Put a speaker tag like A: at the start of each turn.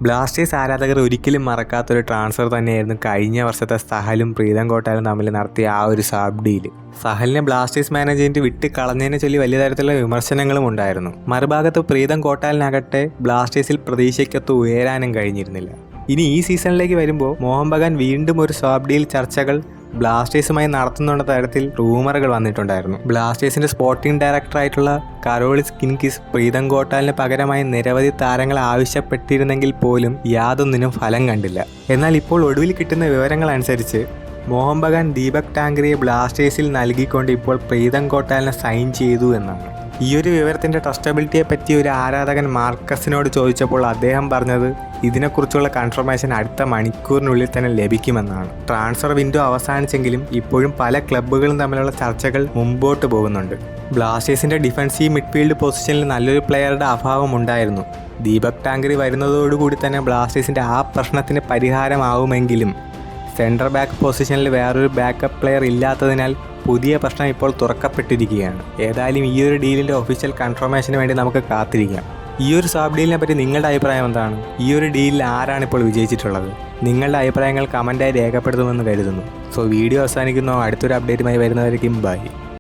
A: Blasters ആരാധകർ ഒരിക്കലും മറക്കാത്തൊരു transfer തന്നെയായിരുന്നു കഴിഞ്ഞ വർഷത്തെ സഹലും പ്രീതം കോട്ടാലും തമ്മിൽ നടത്തിയ ആ ഒരു സബ് ഡീൽ. സഹലിനെ ബ്ലാസ്റ്റേഴ്സ് മാനേജ്മെന്റ് വിട്ട് കളഞ്ഞതിനെ ചൊല്ലി വലിയ തരത്തിലുള്ള വിമർശനങ്ങളും ഉണ്ടായിരുന്നു. മറുഭാഗത്ത് പ്രീതം കോട്ടാലിനാകട്ടെ ബ്ലാസ്റ്റേഴ്സിൽ പ്രതീക്ഷയ്ക്കൊത്ത് ഉയരാനും കഴിഞ്ഞിരുന്നില്ല. ഇനി ഈ സീസണിലേക്ക് വരുമ്പോൾ മോഹൻ ബഗാൻ വീണ്ടും ഒരു സബ് ഡീൽ ചർച്ചകൾ ബ്ലാസ്റ്റേഴ്സുമായി നടത്തുന്ന തരത്തിൽ റൂമറുകൾ വന്നിട്ടുണ്ടായിരുന്നു. ബ്ലാസ്റ്റേഴ്സിന്റെ സ്പോർട്ടിംഗ് ഡയറക്ടറായിട്ടുള്ള കരോളിസ് കിൻകിസ് പ്രീതം കോട്ടാലിന് പകരമായി നിരവധി താരങ്ങൾ ആവശ്യപ്പെട്ടിരുന്നെങ്കിൽ പോലും യാതൊന്നിനും ഫലം കണ്ടില്ല. എന്നാൽ ഇപ്പോൾ ഒടുവിൽ കിട്ടുന്ന വിവരങ്ങൾ അനുസരിച്ച് മോഹൻ ബഗാൻ ദീപക് ടാങ്കറിയെ ബ്ലാസ്റ്റേഴ്സിൽ നൽകിക്കൊണ്ട് ഇപ്പോൾ പ്രീതം കോട്ടാലിനെ സൈൻ ചെയ്തു എന്നാണ്. ഈ ഒരു വിവരത്തിൻ്റെ ട്രസ്റ്റബിലിറ്റിയെ പറ്റി ഒരു ആരാധകൻ മാർക്കസിനോട് ചോദിച്ചപ്പോൾ അദ്ദേഹം പറഞ്ഞത് ഇതിനെക്കുറിച്ചുള്ള കൺഫർമേഷൻ അടുത്ത മണിക്കൂറിനുള്ളിൽ തന്നെ ലഭിക്കുമെന്നാണ്. ട്രാൻസ്ഫർ വിൻഡോ അവസാനിച്ചെങ്കിലും ഇപ്പോഴും പല ക്ലബ്ബുകളും തമ്മിലുള്ള ചർച്ചകൾ മുമ്പോട്ട് പോകുന്നുണ്ട്. ബ്ലാസ്റ്റേഴ്സിൻ്റെ ഡിഫൻസീവ് മിഡ്ഫീൽഡ് പൊസിഷനിൽ നല്ലൊരു പ്ലെയറുടെ അഭാവം ഉണ്ടായിരുന്നു. ദീപക് ടാങ്കറി വരുന്നതോടുകൂടി തന്നെ ബ്ലാസ്റ്റേഴ്സിൻ്റെ ആ പ്രശ്നത്തിന് പരിഹാരമാവുമെങ്കിലും സെൻറ്റർ ബാക്ക് പൊസിഷനിൽ വേറൊരു ബാക്കപ്പ് പ്ലെയർ ഇല്ലാത്തതിനാൽ പുതിയ പ്രശ്നം ഇപ്പോൾ തുറക്കപ്പെട്ടിരിക്കുകയാണ്. ഏതായാലും ഈ ഒരു ഡീലിൻ്റെ ഒഫീഷ്യൽ കൺഫർമേഷന് വേണ്ടി നമുക്ക് കാത്തിരിക്കാം. ഈ ഒരു സബ് ഡീലിനെ പറ്റി നിങ്ങളുടെ അഭിപ്രായം എന്താണ്? ഈ ഒരു ഡീലിൽ ആരാണ് ഇപ്പോൾ വിജയിച്ചിട്ടുള്ളത്? നിങ്ങളുടെ അഭിപ്രായങ്ങൾ കമൻറ്റായി രേഖപ്പെടുത്തുമെന്ന് കരുതുന്നു. സോ വീഡിയോ അവസാനിക്കുന്നു. അടുത്തൊരു അപ്ഡേറ്റുമായി വരുന്നവരേക്കും ബൈ.